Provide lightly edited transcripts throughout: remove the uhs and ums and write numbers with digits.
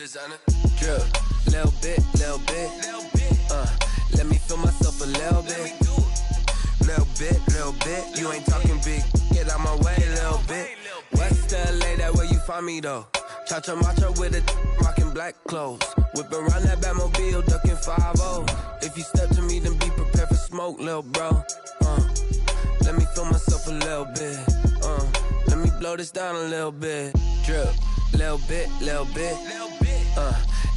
designer. Drip, little bit. Let me feel myself a little bit. Little bit. You ain't talking big. Get out my way, little bit. West LA, that where you find me though. Cha-cha matcha with a rockin' black clothes. Whip around that Batmobile, ducking 5-0. If you step to me, then be prepared for smoke, lil' bro. Let me feel myself a little bit. Let me blow this down a little bit. Drip, little bit.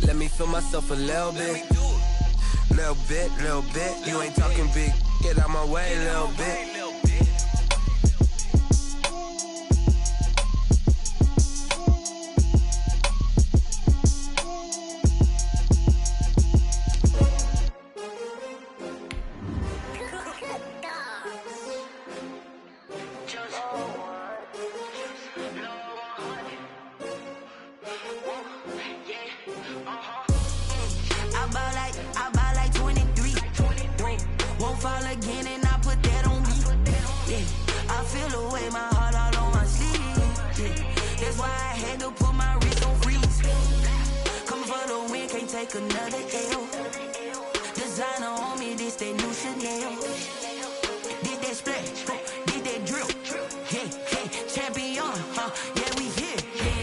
Let me feel myself a little bit. Little bit. You ain't talking big. Get out my way, little bit. Another L. Designer on me, this that new Chanel. Did that splash, did that drill. Yeah, champion, yeah, we here.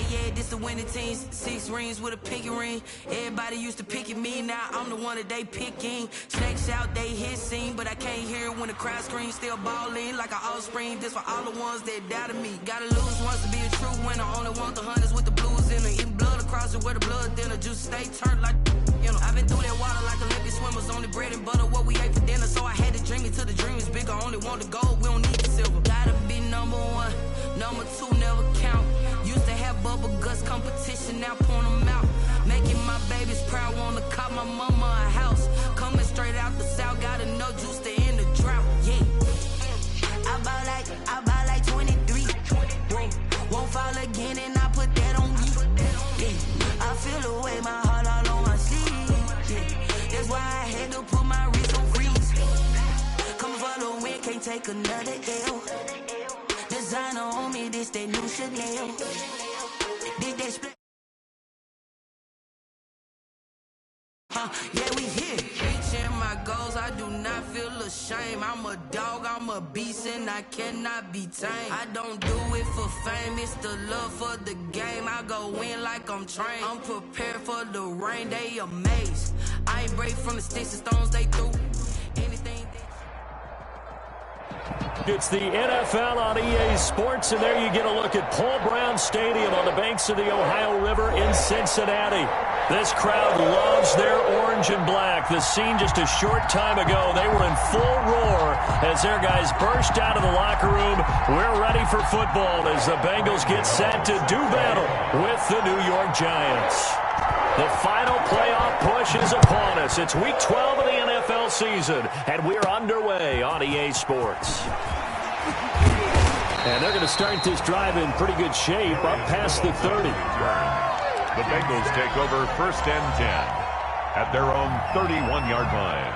Yeah, this the winning teams. 6 rings with a pinky ring. Everybody used to pick at me, now I'm the one that they picking. Snakes out, they hit scene, but I can't hear it when the crowd screams. Still ballin' like an offspring. This for all the ones that doubted me. Gotta lose once to be a true winner. Only want the hunters with the blues in it. Eating blood across it where the blood dinner. Juice stay turned like. You know, I've been through that water like Olympic swimmers. Only bread and butter, what we ate for dinner. So I had to dream it till the dream is bigger. Only want the gold, we don't need the silver. Gotta be number 1, number 2 never count. Used to have bubble guts competition, now point them out. Making my babies proud, wanna cop my mama a house. Coming straight out the south, gotta know juice to end the drought. Yeah, I bought like 23. Won't fall again and I put that on me. Yeah, I feel the way my heart all on my sleeve. That's why I had to put my wrist on freeze. Coming for the win, can't take another L. Designer on me, this that new Chanel. Did that split? Yeah, we here. Reaching my goals, I do not feel ashamed. I'm a dog, I'm a beast, and I cannot be tamed. I don't do it for fame, it's the love for the game. I go in like I'm trained. I'm prepared for the rain, they amazed. I ain't brave from the sticks and stones they threw. Anything they... It's the NFL on EA Sports, and there you get a look at Paul Brown Stadium on the banks of the Ohio River in Cincinnati. This crowd loves their orange and black. The scene just a short time ago, they were in full roar as their guys burst out of the locker room. We're ready for football as the Bengals get set to do battle with the New York Giants. The final playoff push is upon us. It's week 12 of the NFL season, and we're underway on EA Sports. And they're going to start this drive in pretty good shape, up past the 30. The Bengals take over 1st and 10 at their own 31-yard line.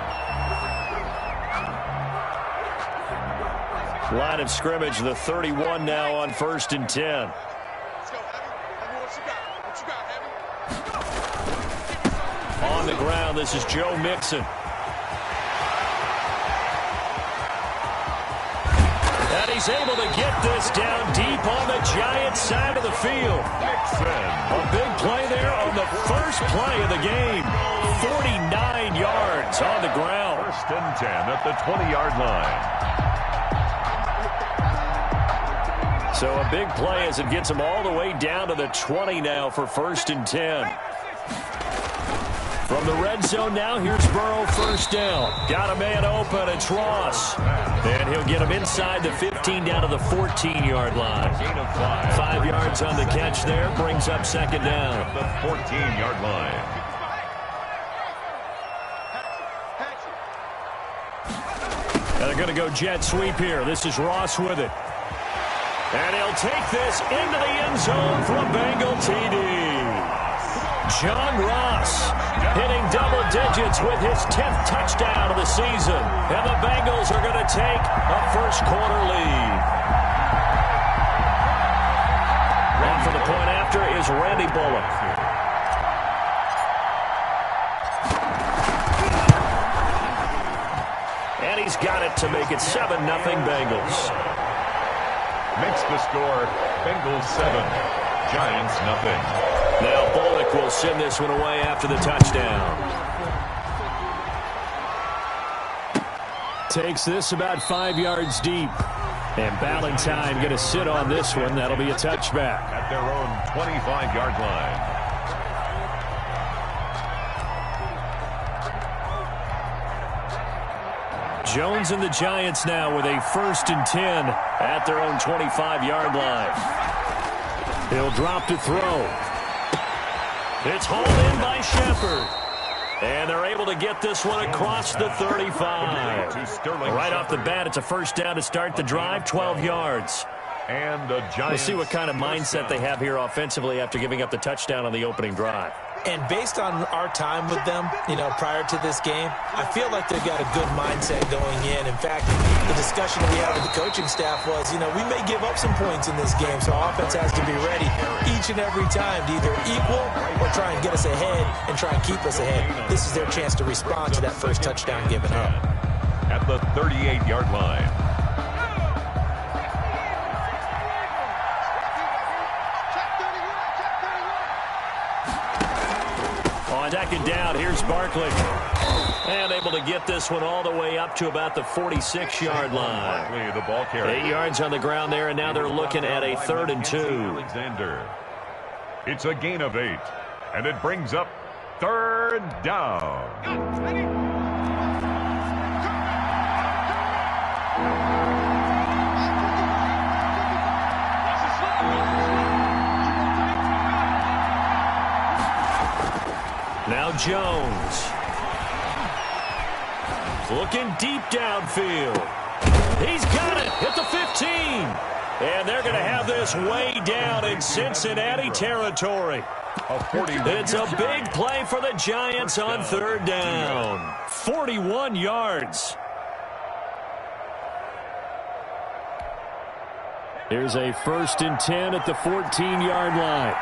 Line of scrimmage, the 31 now on 1st and 10. On the ground, this is Joe Mixon. And he's able to get this down deep on the Giants side of the field. A big play there on the first play of the game. 49 yards on the ground. 1st and 10 at the 20-yard line. So a big play as it gets them all the way down to the 20 now for 1st and 10. From the red zone now, here's Burrow 1st down. Got a man open, it's Ross. And he'll get him inside the 15 down to the 14-yard line. 5 yards on the catch there, brings up 2nd down. The 14-yard line. And they're going to go jet sweep here. This is Ross with it. And he'll take this into the end zone for a Bengal TD. John Ross hitting double digits with his 10th touchdown of the season. And the Bengals are going to take a first-quarter lead. And for the point after is Randy Bullock. got it to make it 7-0 Bengals. Makes the score Bengals 7, Giants nothing. Now Bullock will send this one away after the touchdown. Takes this about 5 yards deep. And Ballantyne going to sit on this one. That'll be a touchback. At their own 25-yard line. Jones and the Giants now with a 1st and 10 at their own 25-yard line. He'll drop to throw. It's hauled in by Shepard. And they're able to get this one across the 35. Right off the bat, it's a first down to start the drive, 12 yards. And the Giants. We'll see what kind of mindset they have here offensively after giving up the touchdown on the opening drive. And based on our time with them, prior to this game, I feel like they've got a good mindset going in. In fact, the discussion we had with the coaching staff was, we may give up some points in this game, so our offense has to be ready each and every time to either equal or try and get us ahead and try and keep us ahead. This is their chance to respond to that first touchdown given up. At the 38-yard line. On second down, here's Barkley. And able to get this one all the way up to about the 46-yard line. Barkley, the ball carrier. 8 yards on the ground there, and now they're looking at a 3rd and 2. Alexander. It's a gain of 8, and it brings up 3rd down. Now Jones. Looking deep downfield. He's got it at the 15. And they're going to have this way down in Cincinnati territory. It's a big play for the Giants on 3rd down. 41 yards. Here's a 1st and 10 at the 14-yard line.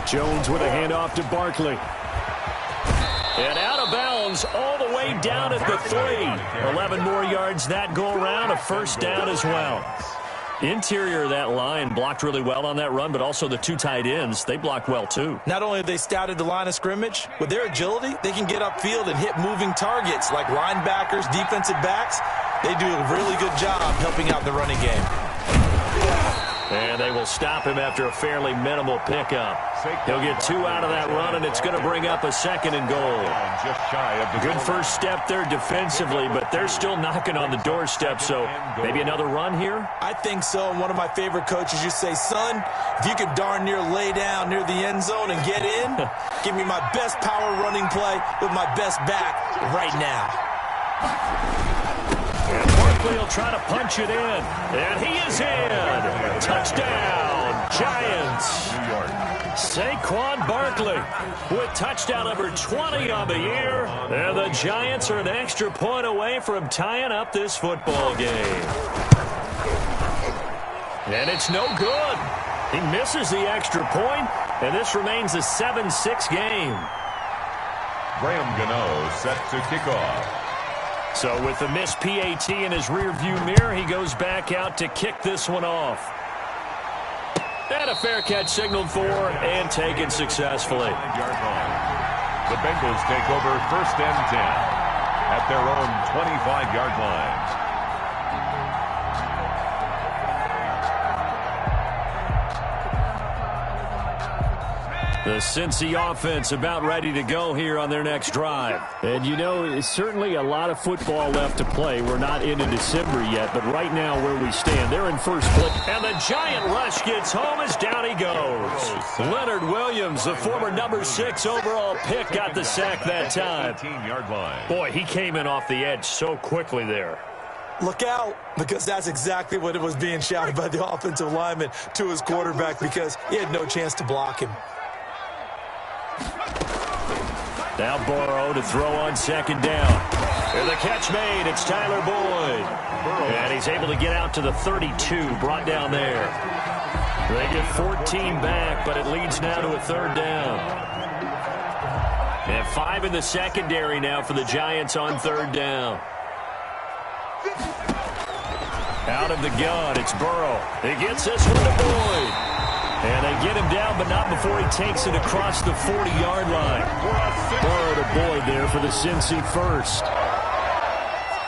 Jones with a handoff to Barkley. And out of bounds all the way down at the 3. 11 more yards that go around, a first down as well. Interior of that line blocked really well on that run, but also the 2 tight ends, they blocked well too. Not only have they scouted the line of scrimmage, with their agility, they can get upfield and hit moving targets like linebackers, defensive backs. They do a really good job helping out the running game. And they will stop him after a fairly minimal pickup. He'll get 2 out of that run, and it's going to bring up a 2nd and goal. Just shy of the good first step there defensively, but they're still knocking on the doorstep, so maybe another run here? I think so. And one of my favorite coaches used to say, son, if you can darn near lay down near the end zone and get in, give me my best power running play with my best back right now. And Barkley will try to punch it in. And he is in. Touchdown, Giants. Saquon Barkley with touchdown number 20 on the year. And the Giants are an extra point away from tying up this football game. And it's no good. He misses the extra point, and this remains a 7-6 game. Graham Gano set to kick off. So with the missed PAT in his rearview mirror, he goes back out to kick this one off. And a fair catch signaled for and taken successfully. The Bengals take over 1st and 10 at their own 25-yard line. The Cincy offense about ready to go here on their next drive. And it's certainly a lot of football left to play. We're not into December yet, but right now where we stand, they're in first place. And the giant rush gets home as down he goes. Leonard Williams, the former number 6 overall pick, got the sack that time. 18-yard line. Boy, he came in off the edge so quickly there. Look out, because that's exactly what it was being shouted by the offensive lineman to his quarterback, because he had no chance to block him. Now Burrow to throw on 2nd down. And the catch made. It's Tyler Boyd. And he's able to get out to the 32, brought down there. They get 14 back, but it leads now to a third down. And 5 in the secondary now for the Giants on third down. Out of the gun, it's Burrow. He gets this one to Boyd. And they get him down, but not before he takes it across the 40-yard line. Burrow to Boyd there for the Cincy first.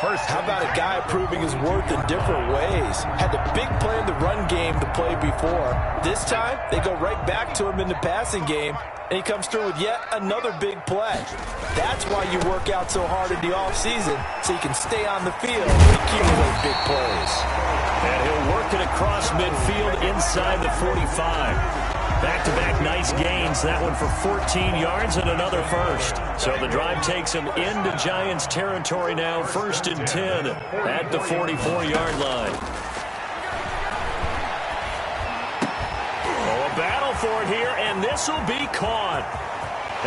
How about a guy proving his worth in different ways? Had the big play in the run game to play before. This time, they go right back to him in the passing game, and he comes through with yet another big play. That's why you work out so hard in the offseason, so you can stay on the field and accumulate big plays. And he'll work it across midfield inside the 45. Back-to-back nice gains. That one for 14 yards and another first. So the drive takes him into Giants territory now. 1st and 10 at the 44-yard line. Oh, a battle for it here, and this will be caught.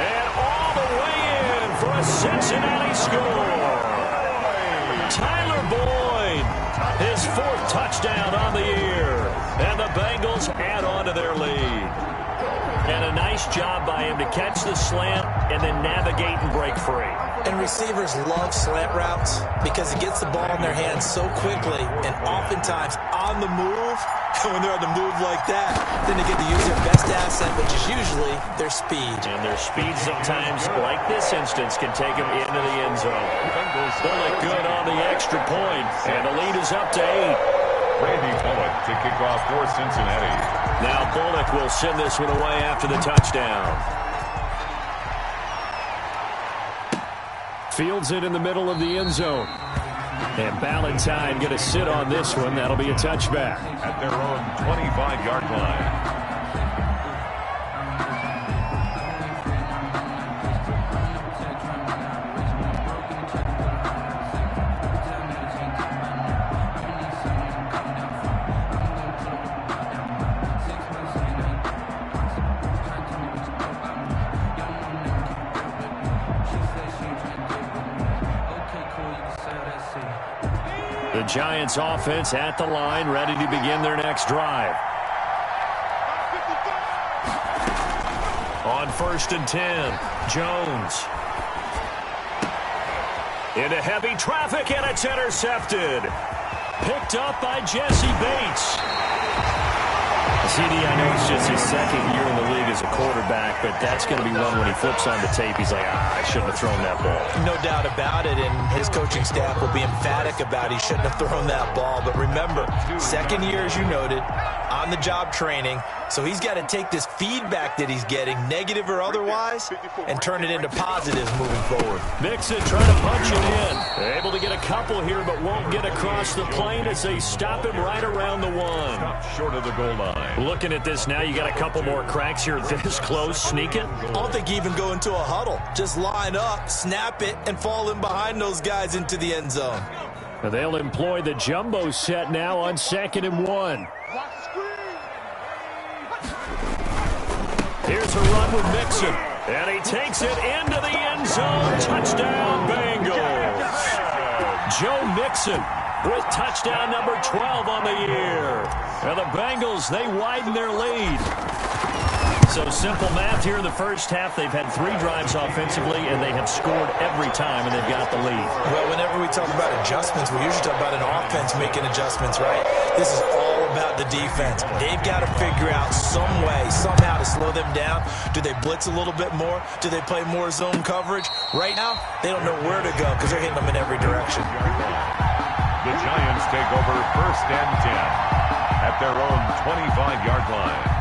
And all the way in for a Cincinnati score. Tyler Boyd, his 4th touchdown on the year. And the Bengals add on to their lead. And a nice job by him to catch the slant and then navigate and break free. And receivers love slant routes because it gets the ball in their hands so quickly and oftentimes on the move. When they're on the move like that, then they get to use their best asset, which is usually their speed. And their speed sometimes, like this instance, can take them into the end zone. Bullock good on the extra point, and the lead is up to 8. Randy Bullock to kick off for Cincinnati. Now Bullock will send this one away after the touchdown. Fields it in the middle of the end zone. And Ballantyne going to sit on this one. That'll be a touchback. At their own 25-yard line. The Giants offense at the line, ready to begin their next drive. On 1st and 10, Jones. Into heavy traffic, and it's intercepted. Picked up by Jesse Bates. CD, I know it's just his 2nd year in the league as a quarterback, but that's going to be one when he flips on the tape. He's like, I shouldn't have thrown that ball. No doubt about it, and his coaching staff will be emphatic about he shouldn't have thrown that ball. But remember, 2nd year, as you noted, on-the-job training, so he's got to take this feedback that he's getting, negative or otherwise, and turn it into positives moving forward. Mixon trying to punch it in. They're able to get a couple here, but won't get across the plane as they stop him right around the 1. Short of the goal line. Looking at this now, you got a couple more cracks here this close. Sneak it. I don't think you even go into a huddle. Just line up, snap it, and fall in behind those guys into the end zone. Now they'll employ the jumbo set now on 2nd and 1. Here's a run with Mixon, and he takes it into the end zone. Touchdown, Bengals. Joe Mixon with touchdown number 12 on the year. And the Bengals, they widen their lead. So simple math here in the first half. They've had 3 drives offensively, and they have scored every time, and they've got the lead. Well, whenever we talk about adjustments, we usually talk about an offense making adjustments, right? This is all about the defense. They've got to figure out some way, somehow to slow them down. Do they blitz a little bit more? Do they play more zone coverage? Right now, they don't know where to go because they're hitting them in every direction. The Giants take over 1st and 10 at their own 25-yard line.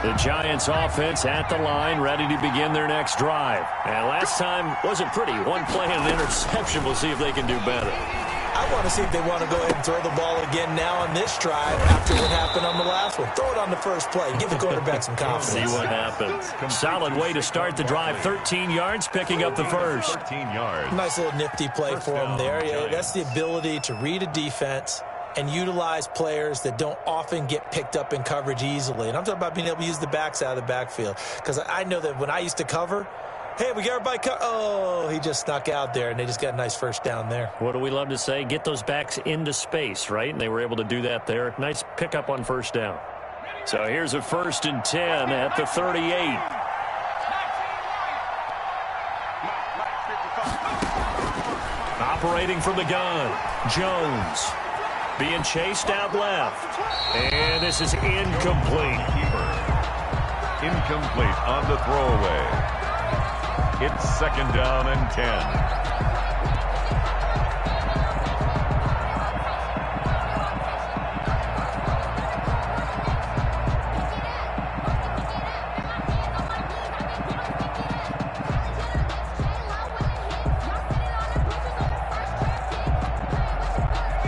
The Giants offense at the line, ready to begin their next drive. And last time wasn't pretty. 1 play and an interception. We'll see if they can do better. I want to see if they want to go ahead and throw the ball again now on this drive after what happened on the last one. Throw it on the first play. Give the quarterback some confidence. See what happens. Solid way to start the drive. 13 yards, picking up the first. 13 yards. Nice little nifty play for him there. Yeah, that's the ability to read a defense and utilize players that don't often get picked up in coverage easily. And I'm talking about being able to use the backside of the backfield. Because I know that when I used to cover, hey, we got everybody oh, he just snuck out there, and they just got a nice first down there. What do we love to say? Get those backs into space, right? And they were able to do that there. Nice pickup on first down. So here's a 1st and 10 at the 38. Operating from the gun, Jones. Being chased out left. And this is incomplete. Incomplete on the throwaway. It's 2nd down and 10.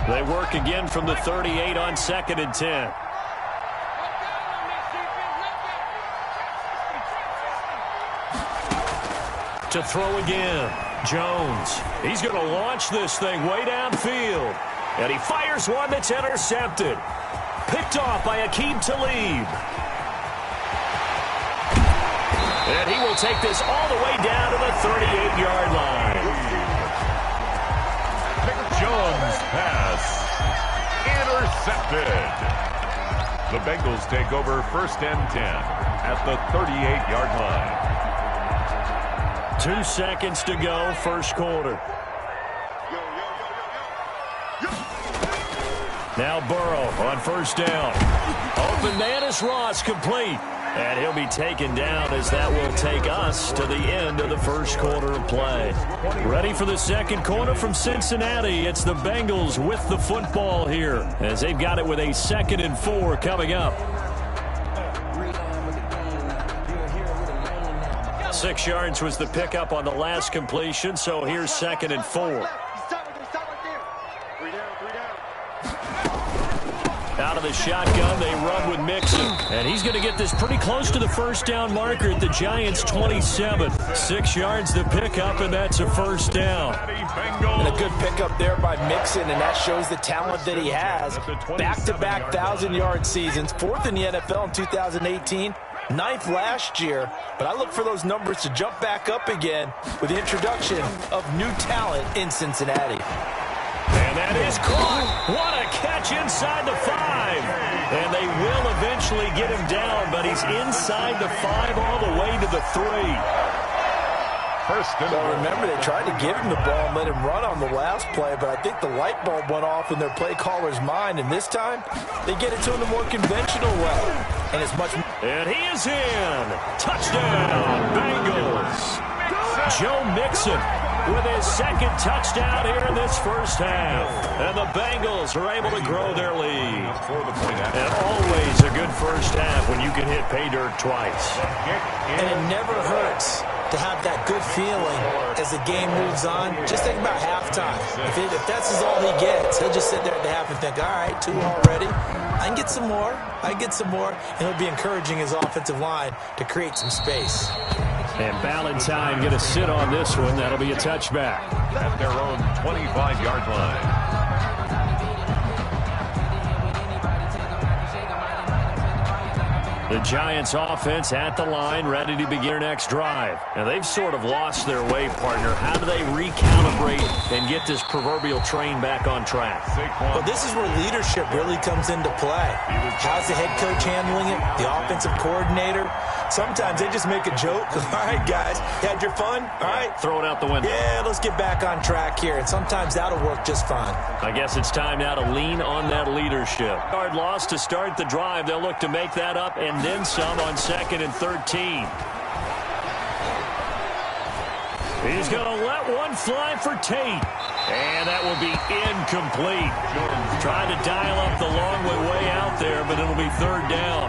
They work again from the 38 on 2nd and 10. To throw again, Jones. He's going to launch this thing way downfield. And he fires one that's intercepted. Picked off by Aqib Talib. And he will take this all the way down to the 38-yard line. Jones pass intercepted. The Bengals take over 1st and 10 at the 38-yard line. 2 seconds to go, first quarter. Now Burrow on first down. Open man is Ross, complete. And he'll be taken down as that will take us to the end of the first quarter of play. Ready for the second quarter from Cincinnati. It's the Bengals with the football here as they've got it with a 2nd and 4 coming up. 6 yards was the pickup on the last completion, so here's 2nd and 4. Out of the shotgun, they run with Mixon. And he's going to get this pretty close to the first down marker at the Giants' 27. 6 yards the pickup, and that's a first down. And a good pickup there by Mixon, and that shows the talent that he has. Back-to-back 1,000-yard seasons, 4th in the NFL in 2018, 9th last year. But I look for those numbers to jump back up again with the introduction of new talent in Cincinnati. And that is caught. What a catch inside the 5. And they will eventually get him down, but he's inside the 5 all the way to the 3. Well, remember, they tried to give him the ball and let him run on the last play, but I think the light bulb went off in their play caller's mind, and this time they get it to him the more conventional way. And it's much. And he is in. Touchdown, Bengals. Joe Mixon with his 2nd touchdown here in this first half. And the Bengals are able to grow their lead. And always a good first half when you can hit pay dirt twice. And it never hurts to have that good feeling as the game moves on. Just think about halftime. If that's all he gets, he'll just sit there at the half and think, all right, 2 already. I can get some more. And he'll be encouraging his offensive line to create some space. And Ballantyne going to sit on this one. That'll be a touchback. At their own 25-yard line. The Giants offense at the line, ready to begin their next drive. And they've sort of lost their way, partner. How do they recalibrate and get this proverbial train back on track? Well, this is where leadership really comes into play. How's the head coach handling it? The offensive coordinator? Sometimes they just make a joke. All right, guys, you had your fun? All right. Throw it out the window. Yeah, let's get back on track here. And sometimes that'll work just fine. I guess it's time now to lean on that leadership. Hard loss to start the drive. They'll look to make that up and then some on 2nd and 13. He's going to let one fly for Tate. And that will be incomplete. Trying to dial up the long way out there, but it'll be 3rd down.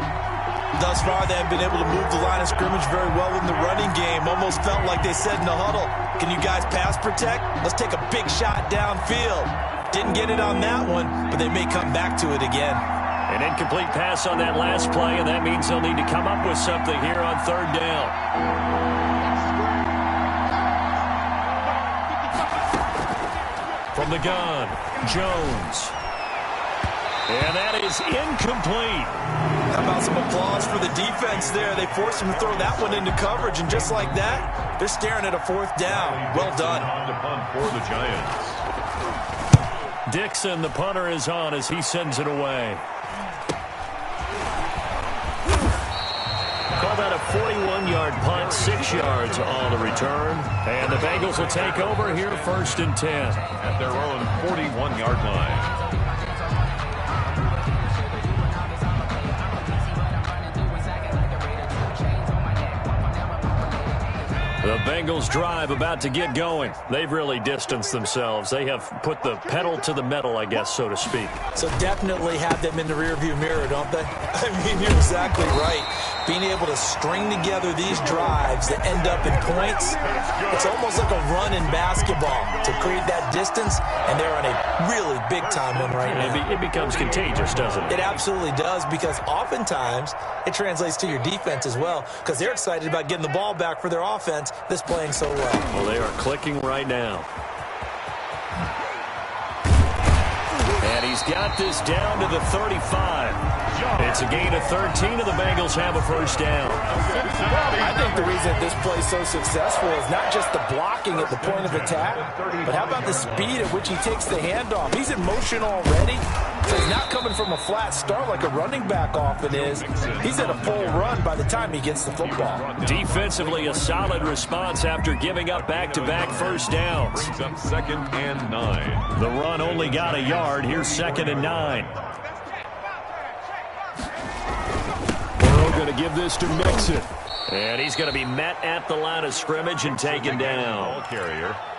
Thus far, they have been able to move the line of scrimmage very well in the running game. Almost felt like they said in the huddle, can you guys pass protect? Let's take a big shot downfield. Didn't get it on that one, but they may come back to it again. An incomplete pass on that last play, and that means they'll need to come up with something here on 3rd down. From the gun, Jones. And that is incomplete. How about some applause for the defense there? They forced him to throw that one into coverage, and just like that, they're staring at a 4th down. Well done. On to punt for the Giants. Dixon, the punter, is on as he sends it away. Call that a 41-yard punt, 6 yards on the return. And the Bengals will take over here, 1st and 10. At their own 41-yard line. The Bengals drive about to get going. They've really distanced themselves. They have put the pedal to the metal, I guess, so to speak. So definitely have them in the rearview mirror, don't they? I mean, you're exactly right. Being able to string together these drives that end up in points, it's almost like a run in basketball to create that distance, and they're on a really big-time one right now. It becomes contagious, doesn't it? It absolutely does, because oftentimes it translates to your defense as well, because they're excited about getting the ball back for their offense that's playing so well. Well, they are clicking right now. And he's got this down to the 35. It's a gain of 13, and the Bengals have a 1st down. I think the reason this play is so successful is not just the blocking at the point of attack, but how about the speed at which he takes the handoff? He's in motion already, so he's not coming from a flat start like a running back often is. He's at a full run by the time he gets the football. Defensively, a solid response after giving up back-to-back 1st downs. Brings up 2nd and 9. The run only got a yard. Here's 2nd and 9. Going to give this to Mixon. And he's going to be met at the line of scrimmage and taken down.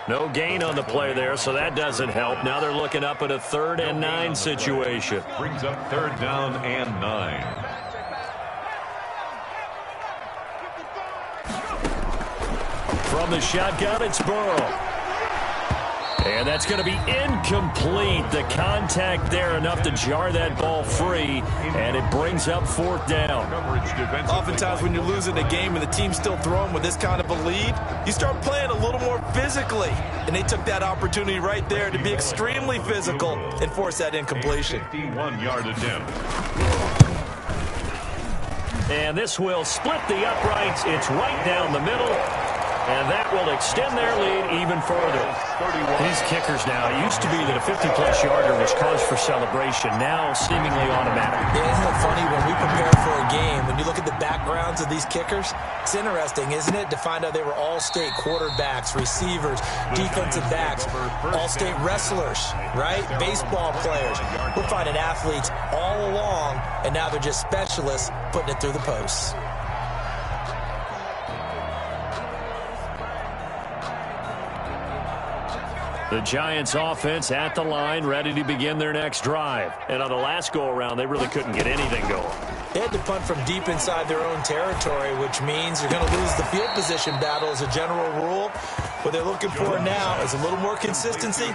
No gain on the play there, so that doesn't help. Now they're looking up at a 3rd and 9 situation. Brings up 3rd down and 9. From the shotgun, it's Burrow. And that's going to be incomplete. The contact there enough to jar that ball free, and it brings up 4th down. Oftentimes when you're losing a game and the team's still throwing with this kind of a lead, you start playing a little more physically. And they took that opportunity right there to be extremely physical and force that incompletion. 51-yard attempt. And this will split the uprights. It's right down the middle. And that will extend their lead even further. These kickers now, it used to be that a 50-plus yarder was cause for celebration. Now seemingly automatic. Yeah, isn't it funny when we prepare for a game, when you look at the backgrounds of these kickers, it's interesting, isn't it, to find out they were all-state quarterbacks, receivers, defensive backs, all-state wrestlers, right? Baseball players. We're finding athletes all along, and now they're just specialists putting it through the posts. The Giants offense at the line, ready to begin their next drive. And on the last go-around, they really couldn't get anything going. They had to punt from deep inside their own territory, which means you're going to lose the field position battle as a general rule. What they're looking for now is a little more consistency,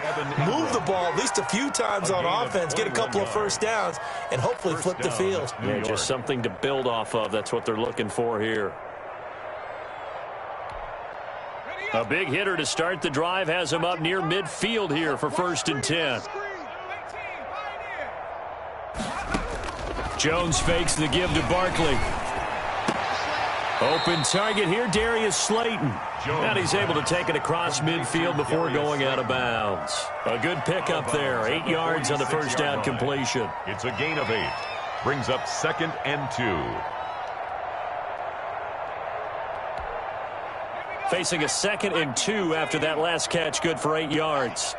move the ball at least a few times on offense, get a couple of 1st downs, and hopefully flip the field. Yeah, just something to build off of. That's what they're looking for here. A big hitter to start the drive has him up near midfield here for 1st and 10. Jones fakes the give to Barkley. Open target here, Darius Slayton. And he's able to take it across midfield before going out of bounds. A good pickup there, 8 yards on the 1st down completion. It's a gain of 8. Brings up 2nd and 2. Facing a 2nd and 2 after that last catch, good for 8 yards.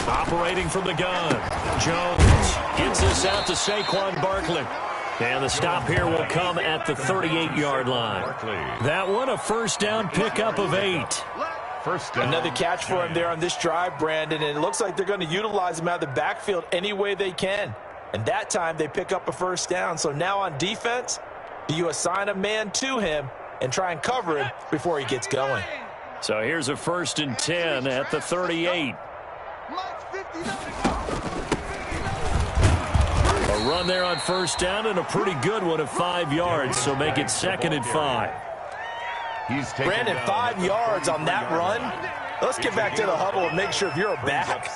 Operating from the gun. Jones gets this out to Saquon Barkley. And the stop here will come at the 38-yard line. That one, a 1st down pickup of 8. Another catch for him there on this drive, Brandon, and it looks like they're going to utilize him out of the backfield any way they can. And that time they pick up a 1st down. So now on defense, do you assign a man to him and try and cover him before he gets going? So here's a 1st and 10 at the 38. A run there on 1st down and a pretty good one of 5 yards, so make it 2nd and 5. Brandon, 5 yards on that run. Let's get back to the huddle and make sure if you're a back,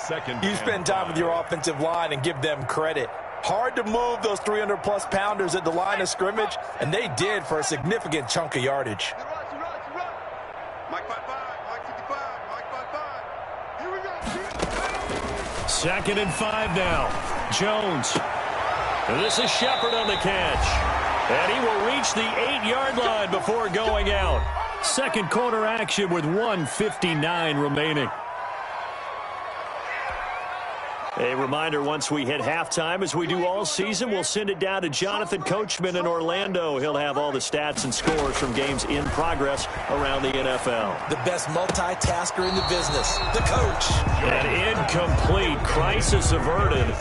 you spend time with your offensive line and give them credit. Hard to move those 300-plus pounders at the line of scrimmage, and they did for a significant chunk of yardage. Second and 5 now. Jones. This is Shepard on the catch. And he will reach the 8-yard line before going out. Second quarter action with 1:59 remaining. A reminder, once we hit halftime, as we do all season, we'll send it down to Jonathan Coachman in Orlando. He'll have all the stats and scores from games in progress around the NFL. The best multitasker in the business, the coach. An incomplete, crisis averted,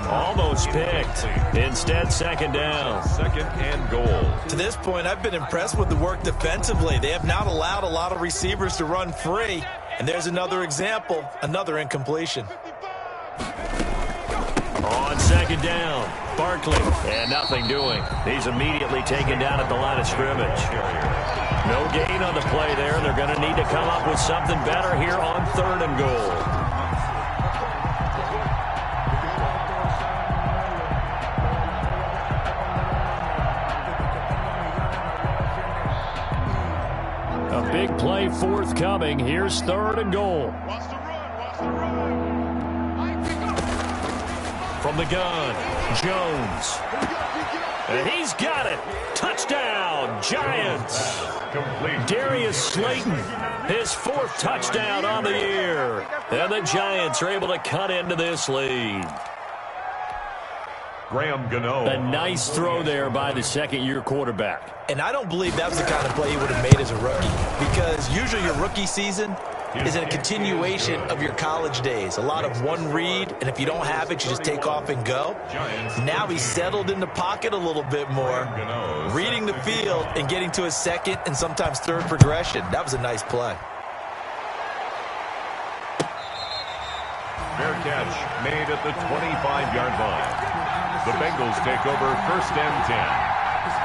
almost picked. Instead, second down. Second and goal. To this point, I've been impressed with the work defensively. They have not allowed a lot of receivers to run free. And there's another example, another incompletion. On second down, Barkley, and nothing doing. He's immediately taken down at the line of scrimmage. No gain on the play there. They're going to need to come up with something better here on third and goal. A big play forthcoming. Here's third and goal. From the gun, Jones. And he's got it. Touchdown, Giants. Complete. Darius Slayton, his fourth touchdown on the year. And the Giants are able to cut into this lead. Graham Gano. A nice throw there by the second-year quarterback. And I don't believe that was the kind of play he would have made as a rookie, because usually your rookie season is a continuation of your college days. A lot of one read, and if you don't have it, you just take off and go. Now he's settled in the pocket a little bit more, reading the field and getting to his second and sometimes third progression. That was a nice play. Fair catch made at the 25-yard line. The Bengals take over first and 10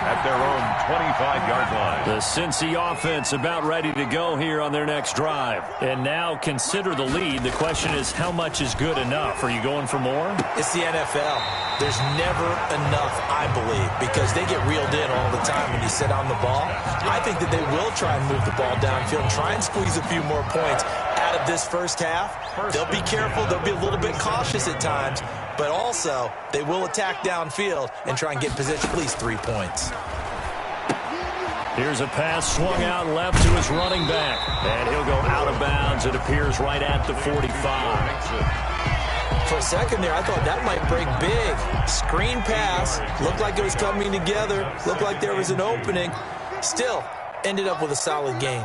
at their own 25-yard line. The Cincy offense about ready to go here on their next drive. And now consider the lead. The question is, how much is good enough? Are you going for more? It's the NFL. There's never enough, I believe, because they get reeled in all the time when you sit on the ball. I think that they will try and move the ball downfield, try and squeeze a few more points out of this first half. They'll be careful. They'll be a little bit cautious at times, but also they will attack downfield and try and get position at least 3 points. Here's a pass swung out left to his running back, and he'll go out of bounds. It appears right at the 45. For a second there, I thought that might break big. Screen pass, looked like it was coming together, looked like there was an opening. Still, ended up with a solid gain.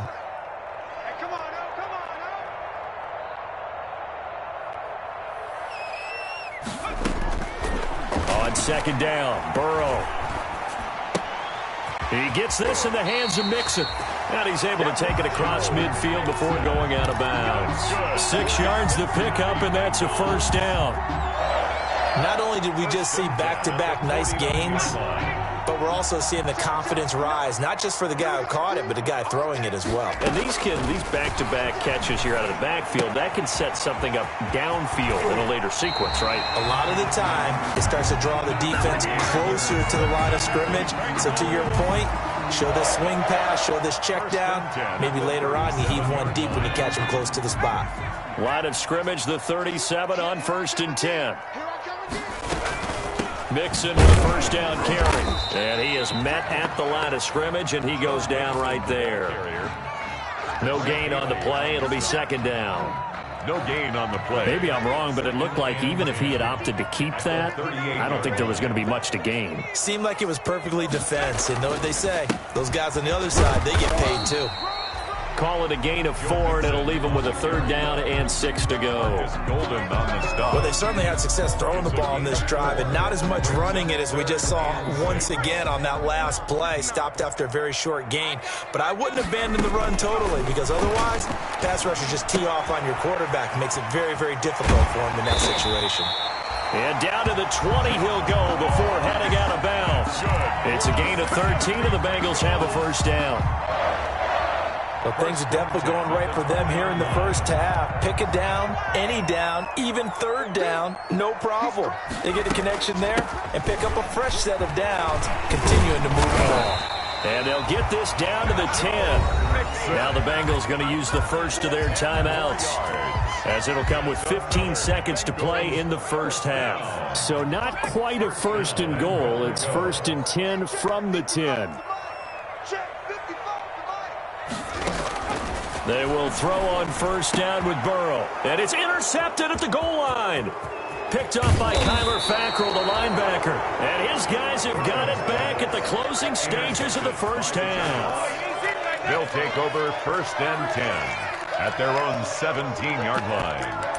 On second down, Burrow. He gets this in the hands of Mixon. And he's able to take it across midfield before going out of bounds. 6 yards the pickup, and that's a first down. Not only did we just see back-to-back nice gains, but we're also seeing the confidence rise, not just for the guy who caught it, but the guy throwing it as well. And these back-to-back catches here out of the backfield, that can set something up downfield in a later sequence, right? A lot of the time, it starts to draw the defense closer to the line of scrimmage. So to your point, show this swing pass, show this check down. Maybe later on you heave one deep when you catch him close to the spot. Line of scrimmage, the 37 on first and 10. Mixon with a first down carry. And he is met at the line of scrimmage, and he goes down right there. No gain on the play. It'll be second down. No gain on the play. Maybe I'm wrong, but it looked like even if he had opted to keep that, I don't think there was going to be much to gain. Seemed like it was perfectly defense. And know what they say? Those guys on the other side, they get paid too. Call it a gain of 4, and it'll leave them with a third down and 6 to go. Golden on the stop. Well, they certainly had success throwing the ball on this drive, and not as much running it as we just saw once again on that last play. Stopped after a very short gain. But I wouldn't abandon the run totally, because otherwise, pass rushers just tee off on your quarterback. Makes it very, very difficult for him in that situation. And down to the 20 he'll go before heading out of bounds. It's a gain of 13, and the Bengals have a first down. Well, things are definitely going right for them here in the first half. Pick a down, any down, even third down, no problem. They get a connection there and pick up a fresh set of downs, continuing to move the ball. And they'll get this down to the 10. Now the Bengals going to use the first of their timeouts, as it'll come with 15 seconds to play in the first half. So not quite a first and goal. It's first and 10 from the 10. They will throw on first down with Burrow. And it's intercepted at the goal line. Picked up by Kyler Fackrell, the linebacker. And his guys have got it back at the closing stages of the first half. They'll take over first and 10 at their own 17-yard line.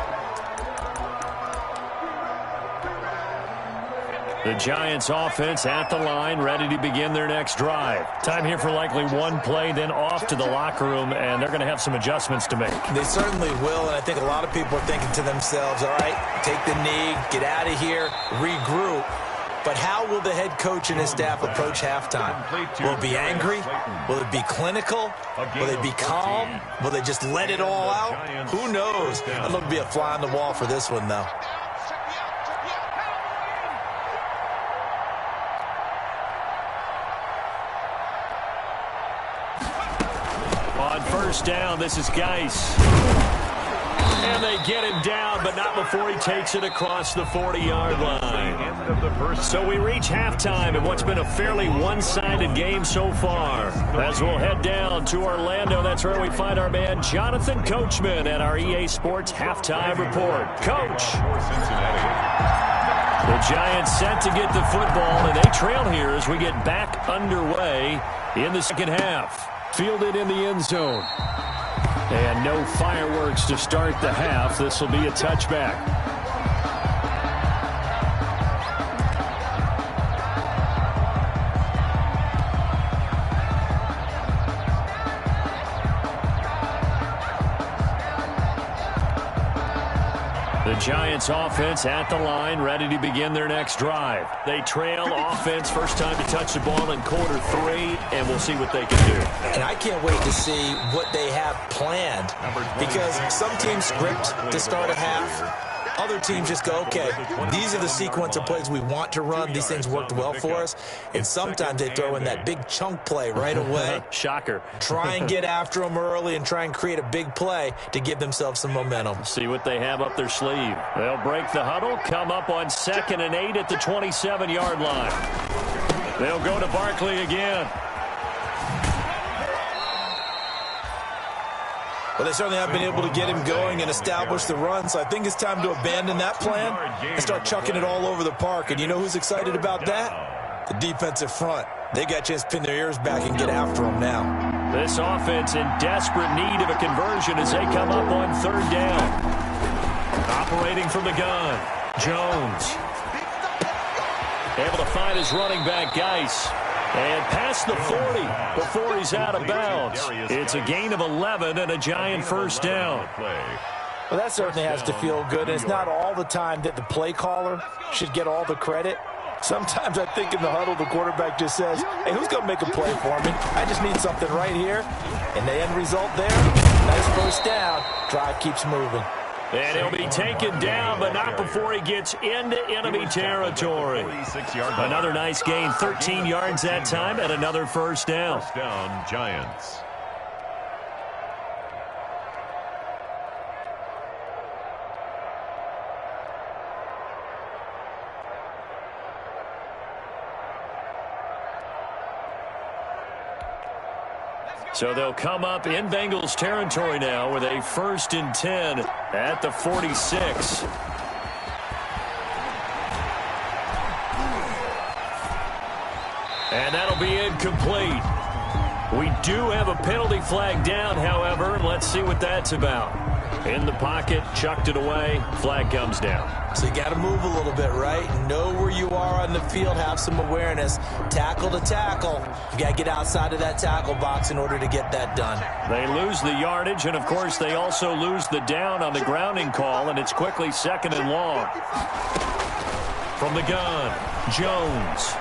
The Giants offense at the line, ready to begin their next drive. Time here for likely one play, then off to the locker room, and they're going to have some adjustments to make. They certainly will, and I think a lot of people are thinking to themselves, all right, take the knee, get out of here, regroup. But how will the head coach and his staff approach halftime? Will it be angry? Will it be clinical? Will they be calm? Will they just let it all out? Who knows? I'd love to be a fly on the wall for this one, though. On first down, this is Geis. And they get him down, but not before he takes it across the 40-yard line. So we reach halftime in what's been a fairly one-sided game so far. As we'll head down to Orlando, that's where we find our man Jonathan Coachman at our EA Sports Halftime Report. Coach. The Giants set to get the football, and they trail here as we get back underway in the second half. Fielded in the end zone. And no fireworks to start the half. This will be a touchback. The Giants offense at the line, ready to begin their next drive. They trail offense, first time to touch the ball in quarter 3, and we'll see what they can do. And I can't wait to see what they have planned, because some teams script to start a half. Other teams just go, okay, these are the sequence of plays we want to run. These things worked well for us. And sometimes they throw in that big chunk play right away. Shocker. Try and get after them early and try and create a big play to give themselves some momentum. See what they have up their sleeve. They'll break the huddle, come up on 2nd and 8 at the 27-yard line. They'll go to Barkley again. Well, they certainly have been able to get him going and establish the run, so I think it's time to abandon that plan and start chucking it all over the park. And you know who's excited about that? The defensive front. They got a chance to pin their ears back and get after him now. This offense in desperate need of a conversion as they come up on 3rd down. Operating from the gun, Jones. Able to find his running back, Geis. And past the 40 before he's out of bounds. It's a gain of 11 and a Giant first down. Well, that certainly has to feel good. And it's not all the time that the play caller should get all the credit. Sometimes I think in the huddle, the quarterback just says, hey, who's going to make a play for me? I just need something right here. And the end result there, nice first down. Drive keeps moving. And he'll be taken down, but not before he gets into enemy territory. Another nice gain, 13 yards that time, and another first down. First down, Giants. So they'll come up in Bengals territory now with a 1st and 10 at the 46. And that'll be incomplete. We do have a penalty flag down, however, and let's see what that's about. In the pocket, chucked it away, flag comes down. So you got to move a little bit, right? Know where you are on the field, have some awareness. Tackle to tackle. You got to get outside of that tackle box in order to get that done. They lose the yardage, and of course they also lose the down on the grounding call, and it's quickly 2nd and long. From the gun, Jones.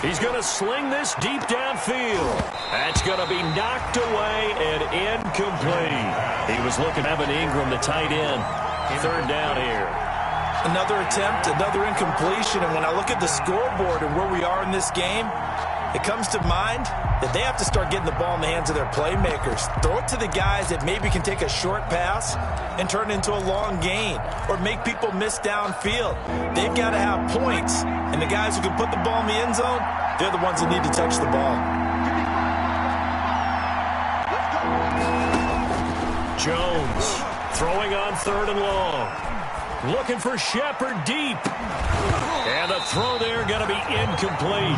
He's going to sling this deep downfield. That's going to be knocked away and incomplete. He was looking at Evan Ingram, the tight end. Third down here. Another attempt, another incompletion. And when I look at the scoreboard and where we are in this game, it comes to mind that they have to start getting the ball in the hands of their playmakers. Throw it to the guys that maybe can take a short pass and turn it into a long gain or make people miss downfield. They've got to have points. And the guys who can put the ball in the end zone, they're the ones that need to touch the ball. Jones throwing on 3rd and long. Looking for Shepard deep. And the throw there going to be incomplete.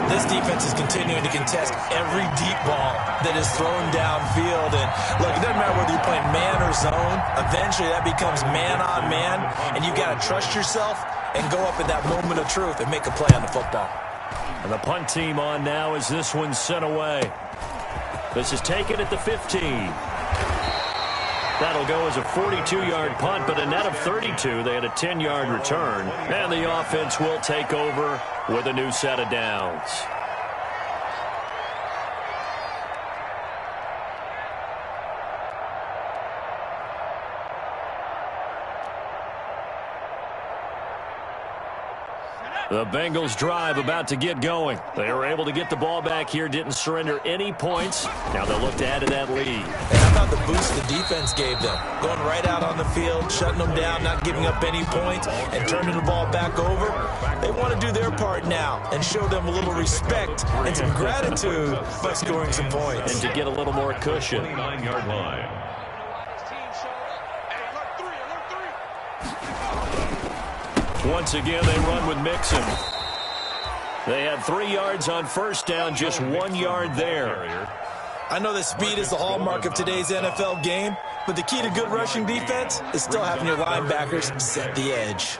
This defense is continuing to contest every deep ball that is thrown downfield. And look, it doesn't matter whether you're playing man or zone. Eventually that becomes man on man. And you've got to trust yourself and go up at that moment of truth and make a play on the football. And the punt team on now as this one's sent away. This is taken at the 15. That'll go as a 42-yard punt, but a net of 32. They had a 10-yard return. And the offense will take over with a new set of downs. The Bengals drive about to get going. They were able to get the ball back here, didn't surrender any points. Now they'll look to add to that lead. And how about the boost the defense gave them? Going right out on the field, shutting them down, not giving up any points, and turning the ball back over. They want to do their part now and show them a little respect and some gratitude by scoring some points. And to get a little more cushion. 9-yard line. Once again, they run with Mixon. They had 3 yards on first down, just 1 yard there. I know that speed is the hallmark of today's NFL game, but the key to good rushing defense is still having your linebackers set the edge.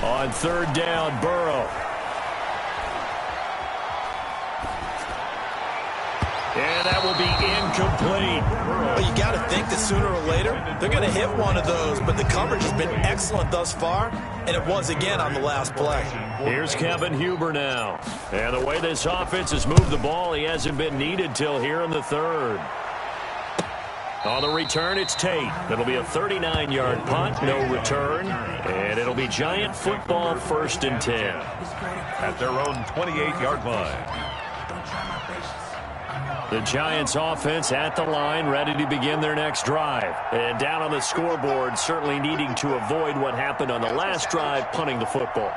On 3rd down, Burrow. And that will be incomplete. Well, you got to think that sooner or later, they're going to hit one of those, but the coverage has been excellent thus far, and it was again on the last play. Here's Kevin Huber now. And the way this offense has moved the ball, he hasn't been needed till here in the 3rd. On the return, it's Tate. It'll be a 39-yard punt, no return, and it'll be Giant football 1st and 10. At their own 28-yard line. The Giants offense at the line, ready to begin their next drive. And down on the scoreboard, certainly needing to avoid what happened on the last drive, punting the football.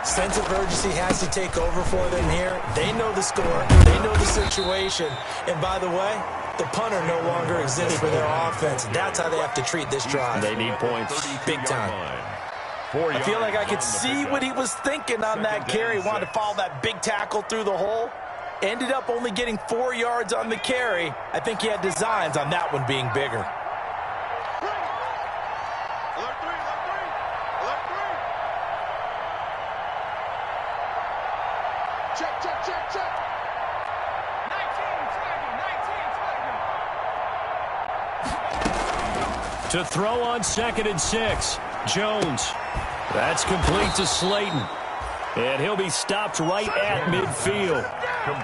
Sense of urgency has to take over for them here. They know the score. They know the situation. And by the way, the punter no longer exists for their offense. That's how they have to treat this drive. They need points. Big time. I feel like I could see what he was thinking on that carry. Wanted to follow that big tackle through the hole. Ended up only getting 4 yards on the carry. I think he had designs on that one being bigger. Check. 19. To throw on 2nd and 6. Jones. That's complete to Slayton. And he'll be stopped right at midfield.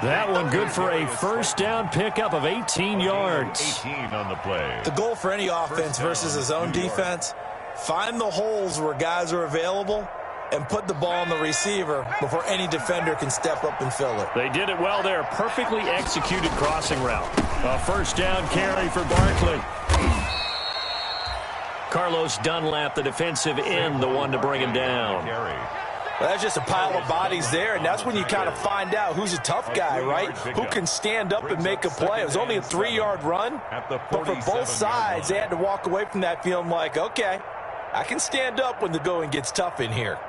That one good for a first down pickup of 18 yards. 18 on the play. The goal for any offense versus his own defense, find the holes where guys are available and put the ball on the receiver before any defender can step up and fill it. They did it well there. Perfectly executed crossing route. A first down carry for Barkley. Carlos Dunlap, the defensive end, the one to bring him down. Well, that's just a pile of bodies there, and that's when you kind of find out who's a tough guy, right? Who can stand up and make a play. It was only a 3-yard run, but for both sides, they had to walk away from that feeling like, okay, I can stand up when the going gets tough in here.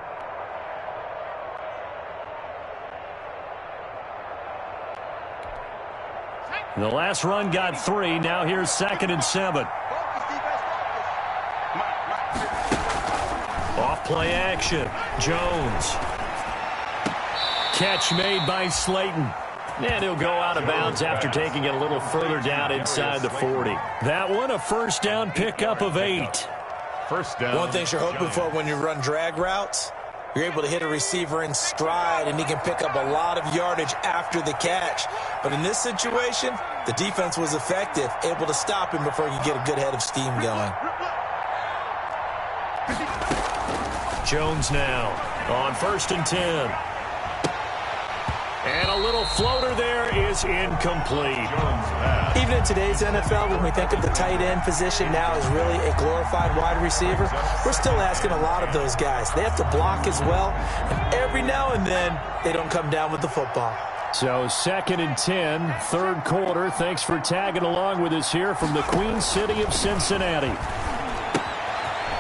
The last run got 3. Now here's 2nd and 7. Off play action. Jones. Catch made by Slayton. And he'll go out of bounds after taking it a little further down inside the 40. That one, a first down pickup of 8. First down. One thing you're hoping for when you run drag routes, you're able to hit a receiver in stride, and he can pick up a lot of yardage after the catch. But in this situation, the defense was effective, able to stop him before he could get a good head of steam going. Jones now on 1st and 10. And a little floater there is incomplete. Even in today's NFL, when we think of the tight end position now as really a glorified wide receiver, we're still asking a lot of those guys. They have to block as well, and every now and then, they don't come down with the football. So 2nd and 10, 3rd quarter. Thanks for tagging along with us here from the Queen City of Cincinnati.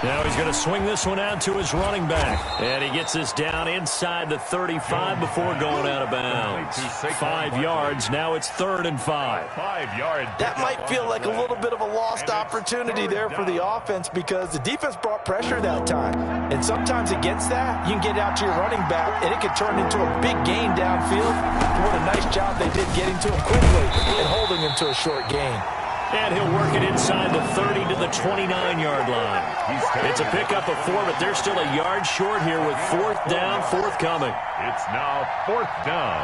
Now he's going to swing this one out to his running back. And he gets this down inside the 35 before going out of bounds. 5 yards. Now it's 3rd and 5. 5 yards. That might feel like a little bit of a lost opportunity there for the offense because the defense brought pressure that time. And sometimes against that, you can get out to your running back, and it can turn into a big gain downfield. What a nice job they did getting to him quickly and holding him to a short gain. And he'll work it inside the 30 to the 29-yard line. It's a pickup of 4, but they're still a yard short here with 4th down, forthcoming. It's now 4th down.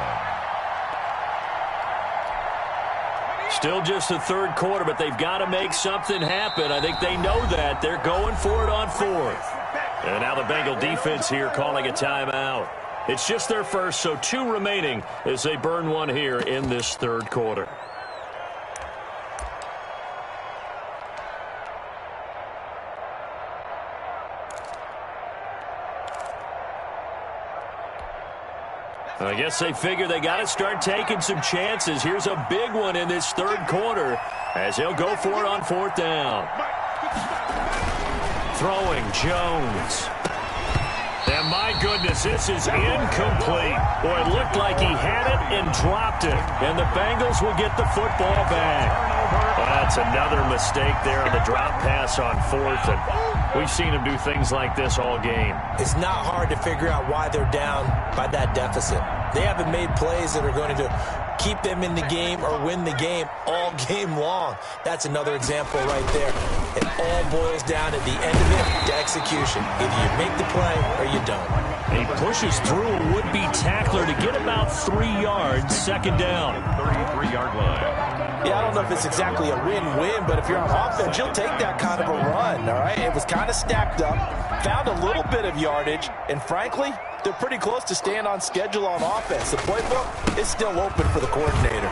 Still just the 3rd quarter, but they've got to make something happen. I think they know that. They're going for it on 4th. And now the Bengal defense here calling a timeout. It's just their first, so 2 remaining as they burn one here in this 3rd quarter. I guess they figure they got to start taking some chances. Here's a big one in this 3rd quarter as he'll go for it on 4th down. Throwing Jones. And my goodness, this is incomplete. Boy, it looked like he had it and dropped it. And the Bengals will get the football back. Well, that's another mistake there on the drop pass on 4th. And we've seen him do things like this all game. It's not hard to figure out why they're down by that deficit. They haven't made plays that are going to keep them in the game or win the game all game long. That's another example right there. It all boils down at the end of it to execution. Either you make the play or you don't. He pushes through a would-be tackler to get about 3 yards, 2nd down. 33-yard line. Yeah, I don't know if it's exactly a win-win, but if you're on offense, you'll take that kind of a run, all right? It was kind of stacked up, found a little bit of yardage, and frankly, they're pretty close to staying on schedule on offense. The playbook is still open for the coordinator.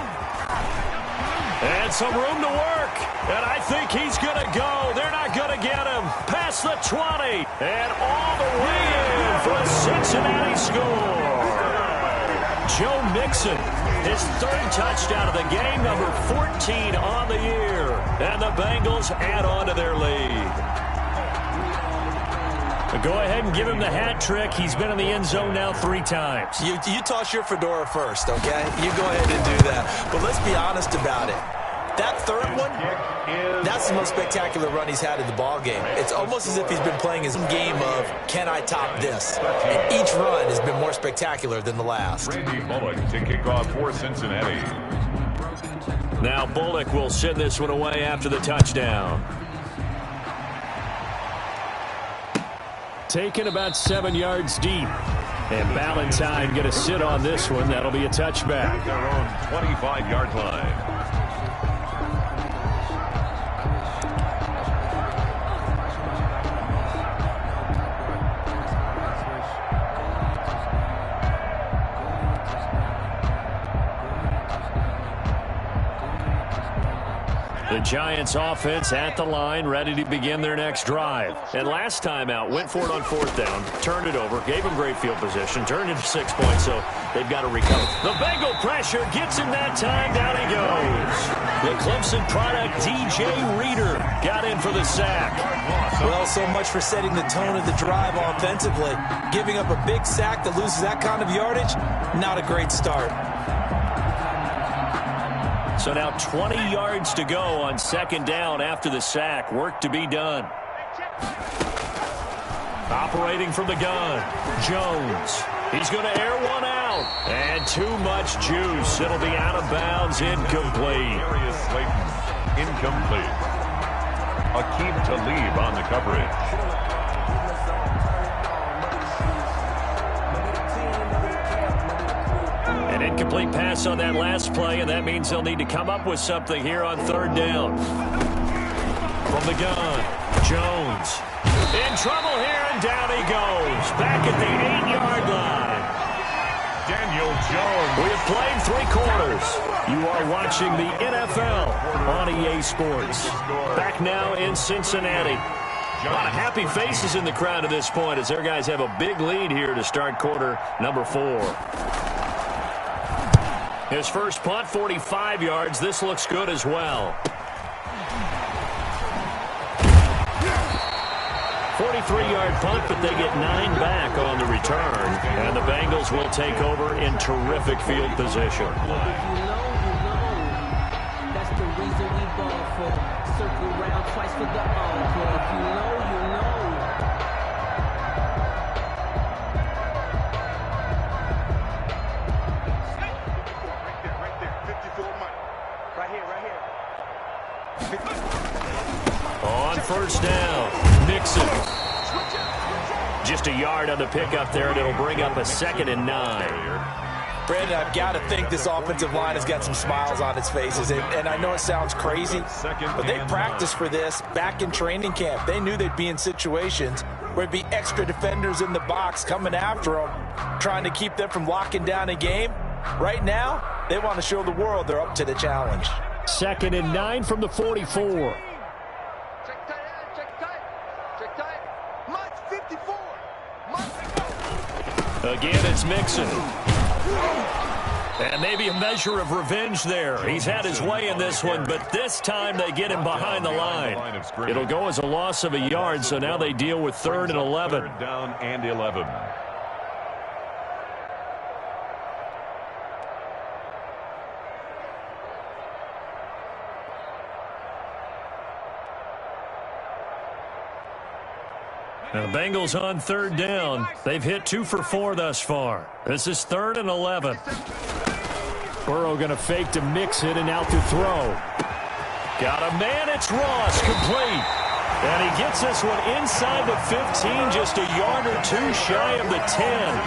And some room to work, and I think he's going to go. They're not going to get him. Past the 20, and all the way in for a Cincinnati score. Joe Mixon, his 3rd touchdown of the game, number 14 on the year. And the Bengals add on to their lead. Go ahead and give him the hat trick. He's been in the end zone now 3 times. You toss your fedora first, okay? You go ahead and do that. But let's be honest about it. That 3rd one, that's the most spectacular run he's had in the ball game. It's almost as if he's been playing his game of, can I top this? And each run has been more spectacular than the last. Randy Bullock to kick off for Cincinnati. Now Bullock will send this one away after the touchdown. Taken about 7 yards deep. And Ballantyne going to sit on this one. That'll be a touchback. Their own 25-yard line. The Giants offense at the line, ready to begin their next drive. And last time out, went for it on 4th down, turned it over, gave them great field position, turned into 6 points, so they've got to recover. The Bengal pressure gets him that time. Down he goes. The Clemson product, DJ Reader, got in for the sack. Well, so much for setting the tone of the drive offensively. Giving up a big sack that loses that kind of yardage, not a great start. So now 20 yards to go on 2nd down after the sack. Work to be done. Operating from the gun, Jones. He's going to air one out. out. And too much juice. It'll be out of bounds, incomplete. Darius Slayton, incomplete. Akeem Talib on the coverage. An incomplete pass on that last play, and that means they'll need to come up with something here on third down. From the gun, Jones. In trouble here, and down he goes. Back at the 8-yard line. Daniel Jones. We have played 3 quarters. You are watching the NFL on EA Sports. Back now in Cincinnati. A lot of happy faces in the crowd at this point as their guys have a big lead here to start quarter number 4. His first punt, 45 yards. This looks good as well. 43-yard punt, but they get 9 back on the return. And the Bengals will take over in terrific field position. That's the reason we ball for. Circle round twice for the encore. If you know, you know. Right there. 54 money. Right here. On first down, Nixon. Just a yard on the pickup there, and it'll bring up a 2nd and 9. Brandon, I've got to think this offensive line has got some smiles on its faces. And I know it sounds crazy, but they practiced for this back in training camp. They knew they'd be in situations where it'd be extra defenders in the box coming after them, trying to keep them from locking down a game. Right now, they want to show the world they're up to the challenge. 2nd and 9 from the 44. Again, it's Mixon. And maybe a measure of revenge there. He's had his way in this one, but this time they get him behind the line. It'll go as a loss of a yard, so now they deal with 3rd and 11. 3rd down and 11. Now, the Bengals on 3rd down. They've hit 2 for 4 thus far. This is 3rd and 11. Burrow going to fake to mix it and out to throw. Got a man. It's Ross, complete. And he gets this one inside the 15, just a yard or 2 shy of the 10.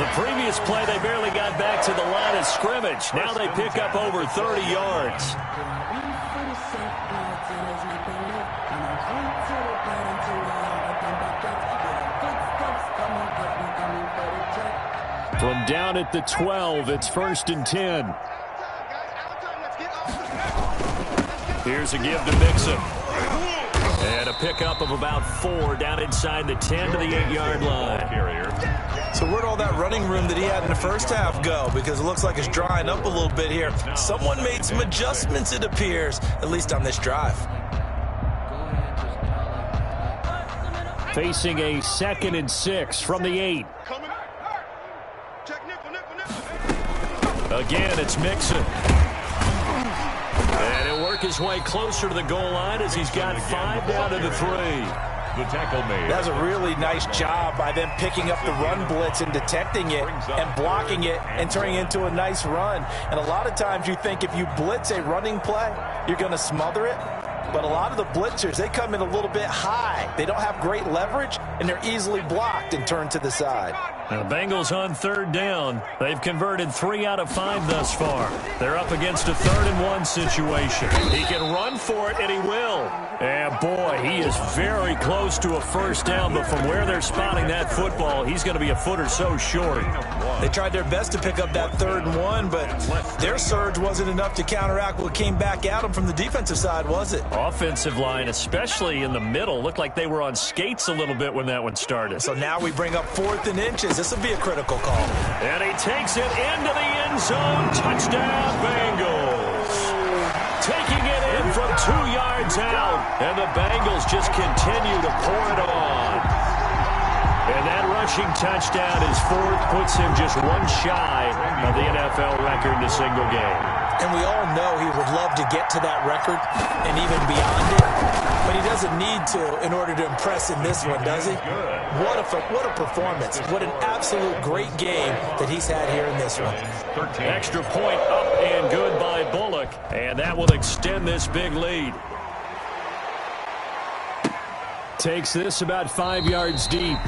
The previous play, they barely got back to the line of scrimmage. Now they pick up over 30 yards. From down at the 12, it's 1st and 10. Here's a give to Mixon. And a pickup of about 4 down inside the 10 to the 8-yard line. So where'd all that running room that he had in the first half go? Because it looks like it's drying up a little bit here. Someone made some adjustments, it appears, at least on this drive. Facing a 2nd and 6 from the 8. Again, it's Mixon. And he'll work his way closer to the goal line as he's got 5 down to the 3. The tackle made. That's a really nice job by them picking up the run blitz and detecting it and blocking it and turning it into a nice run. And a lot of times you think if you blitz a running play, you're going to smother it. But a lot of the blitzers, they come in a little bit high. They don't have great leverage, and they're easily blocked and turned to the side. Now, the Bengals on 3rd down. They've converted 3 out of 5 thus far. They're up against a 3rd and 1 situation. He can run for it, and he will. And, boy, he is very close to a first down, but from where they're spotting that football, he's going to be a foot or so short. They tried their best to pick up that 3rd and 1, but their surge wasn't enough to counteract what came back at them from the defensive side, was it? Offensive line, especially in the middle, looked like they were on skates a little bit when that one started. So now we bring up 4th and inches. This will be a critical call. And he takes it into the end zone. Touchdown, Bengals. Taking it in from 2 yards out. And the Bengals just continue to pour it on. And that rushing touchdown is 4th, puts him just 1 shy of the NFL record in a single game. And we all know he would love to get to that record and even beyond it. But he doesn't need to in order to impress in this one, does he? What a performance. What an absolute great game that he's had here in this one. Extra point up and good by Bullock. And that will extend this big lead. Takes this about 5 yards deep.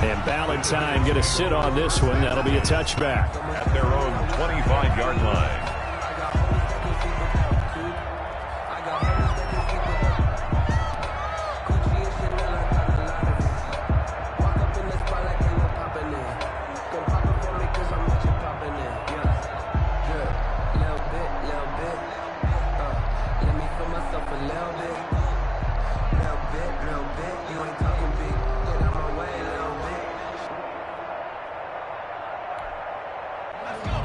And Ballantyne going to sit on this one. That'll be a touchback. At their own 25-yard line.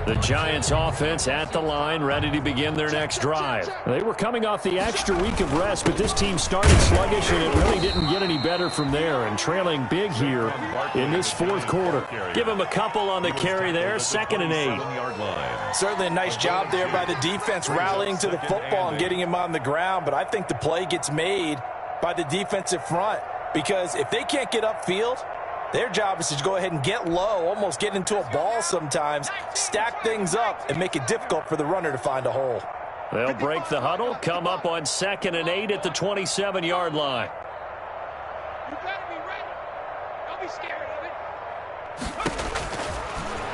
The Giants offense at the line, ready to begin their next drive. They were coming off the extra week of rest, but this team started sluggish, and it really didn't get any better from there, and trailing big here in this fourth quarter. Give them a couple on the carry there, 2nd and 8. Certainly a nice job there by the defense rallying to the football and getting him on the ground, but I think the play gets made by the defensive front, because if they can't get upfield, their job is to go ahead and get low, almost get into a ball sometimes, stack things up, and make it difficult for the runner to find a hole. They'll break the huddle, come up on 2nd and 8 at the 27-yard line. You better be ready. Don't be scared of it.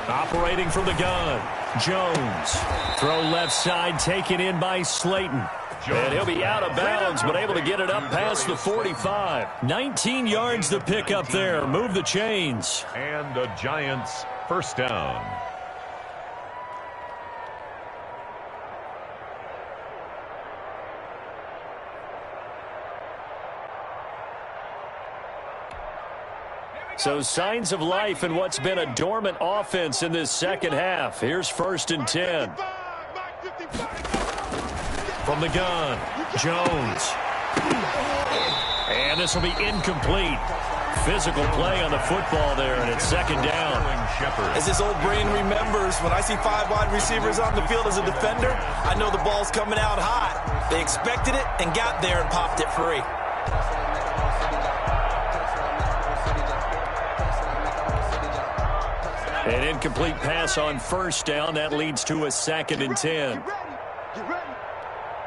Operating from the gun, Jones. Throw left side, taken in by Slayton. And he'll be out of bounds, but able to get it up past the 45. 19 yards to pick up there. Move the chains. And the Giants first down. So signs of life in what's been a dormant offense in this second half. Here's 1st and 10. From the gun, Jones. And this will be incomplete. Physical play on the football there, and it's 2nd down. As this old brain remembers, when I see 5 wide receivers on the field as a defender, I know the ball's coming out hot. They expected it and got there and popped it free. An incomplete pass on 1st down. That leads to a 2nd and 10. Get ready.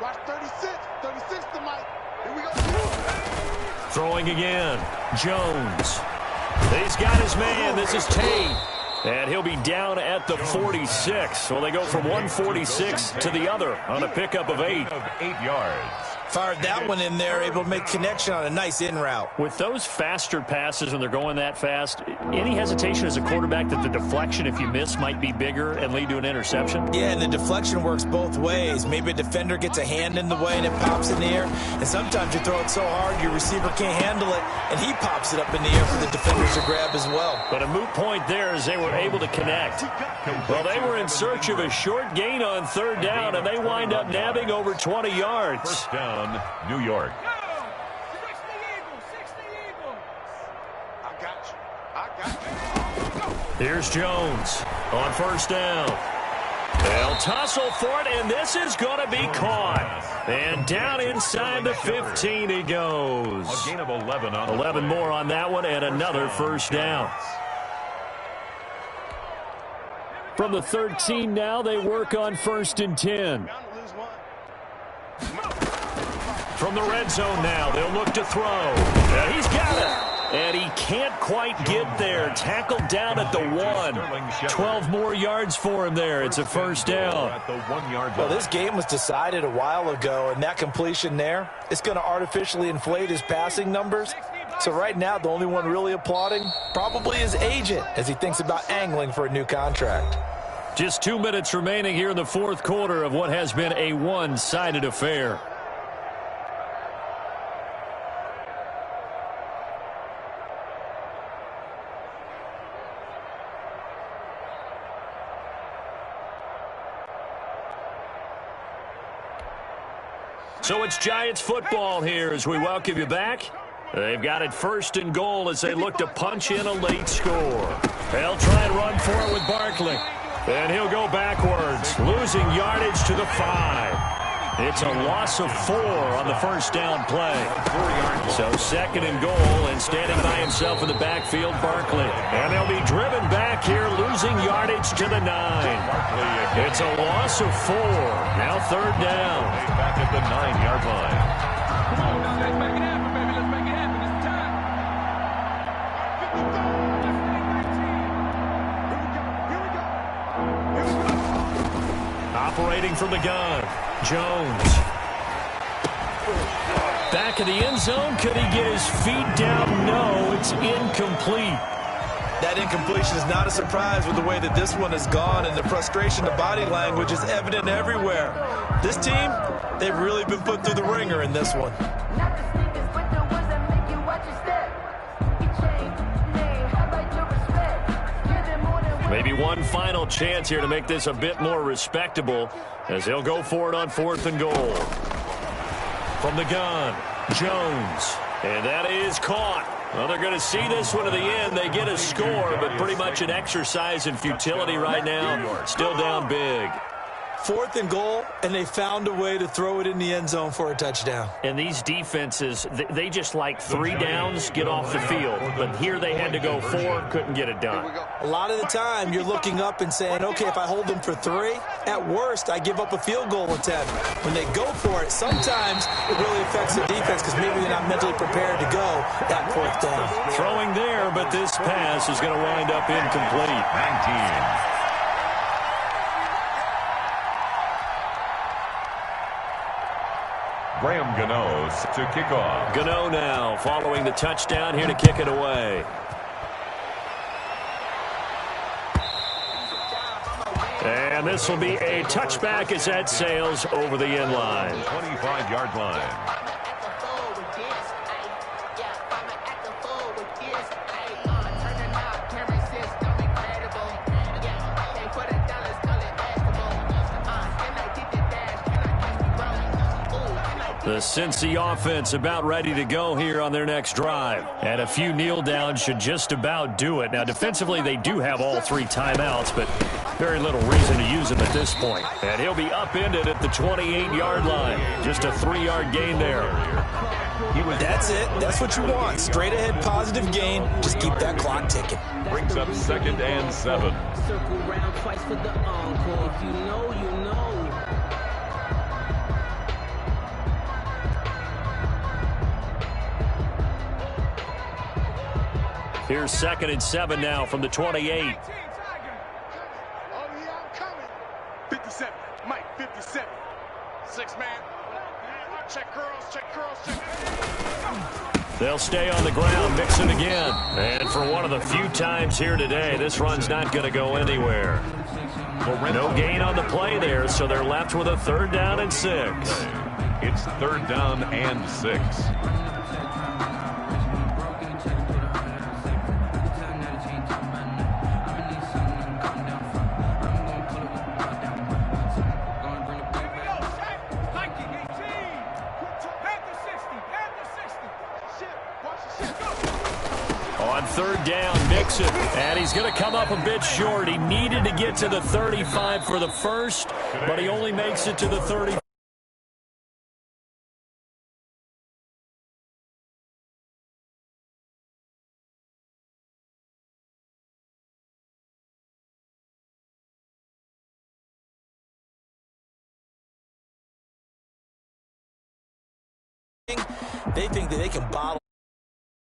Watch 36. 36 to Mike. Here we go. Throwing again. Jones. He's got his man. This is Tate. And he'll be down at the 46. So they go from 146 to the other on a pickup of 8. 8 yards. Fired that one in there, able to make connection on a nice in route. With those faster passes when they're going that fast, any hesitation as a quarterback that the deflection, if you miss, might be bigger and lead to an interception? Yeah, and the deflection works both ways. Maybe a defender gets a hand in the way and it pops in the air. And sometimes you throw it so hard your receiver can't handle it, and he pops it up in the air for the defenders to grab as well. But a moot point there as they were able to connect. Well, they were in search of a short gain on 3rd down, and they wind up nabbing over 20 yards. First down, New York. Here's Jones on 1st down. They'll tussle for it, and this is going to be caught. And down inside the 15 he goes. A gain of 11 on 11 more on that one, and another 1st down. From the 13 now, they work on 1st and 10. From the red zone now, they'll look to throw. And he's got it. And he can't quite get there. Tackled down at the 1. 12 more yards for him there. It's a 1st down. Well, this game was decided a while ago, and that completion there is going to artificially inflate his passing numbers. So right now, the only one really applauding probably his agent as he thinks about angling for a new contract. Just 2 minutes remaining here in the fourth quarter of what has been a one-sided affair. So it's Giants football here as we welcome you back. They've got it 1st and goal as they look to punch in a late score. They'll try and run for it with Barkley. And he'll go backwards, losing yardage to the 5. It's a loss of 4 on the first down play. So second and goal, and standing by himself in the backfield, Barkley. And they'll be driven back here, losing yardage to the 9. It's a loss of 4. Now third down. Back at the 9-yard line. Come on, now let's make it happen, baby. Let's make it happen. It's time. Here we go. Operating from the gun, Jones. Back in the end zone. Could he get his feet down? No, it's incomplete. That incompletion is not a surprise with the way that this one has gone, and the frustration, the body language is evident everywhere. This team, they've really been put through the ringer in this one. Maybe one final chance here to make this a bit more respectable as they'll go for it on 4th and goal. From the gun, Jones. And that is caught. Well, they're going to see this one to the end. They get a score, but pretty much an exercise in futility right now. Still down big. 4th and goal, and they found a way to throw it in the end zone for a touchdown. And these defenses, they just like 3 downs, get off the field. But here they had to go 4, couldn't get it done. A lot of the time, you're looking up and saying, okay, if I hold them for 3, at worst, I give up a field goal attempt. When they go for it, sometimes it really affects the defense because maybe they're not mentally prepared to go that 4th down. Throwing there, but this pass is going to wind up incomplete. 19. Graham Gano to kick off. Gano now following the touchdown here to kick it away. And this will be a touchback as that sails over the end line. 25-yard line. The Cincy offense about ready to go here on their next drive. And a few kneel downs should just about do it. Now, defensively, they do have all 3 timeouts, but very little reason to use them at this point. And he'll be upended at the 28-yard line. Just a 3-yard gain there. That's it. That's what you want. Straight ahead positive gain. Just keep that clock ticking. Brings up 2nd and 7. Circle round twice for the encore. If you know, you know. Here's 2nd and 7 now from the 28. Oh, yeah, I'm coming. 57. Mike, 57. 6 man. Check girls, check girls, check. They'll stay on the ground, mix it again. And for one of the few times here today, this run's not going to go anywhere. No gain on the play there, so they're left with a 3rd down and 6. It's 3rd down and 6. On 3rd down, Mixon, and he's going to come up a bit short. He needed to get to the 35 for the first, but he only makes it to the 30. They think that they can bottle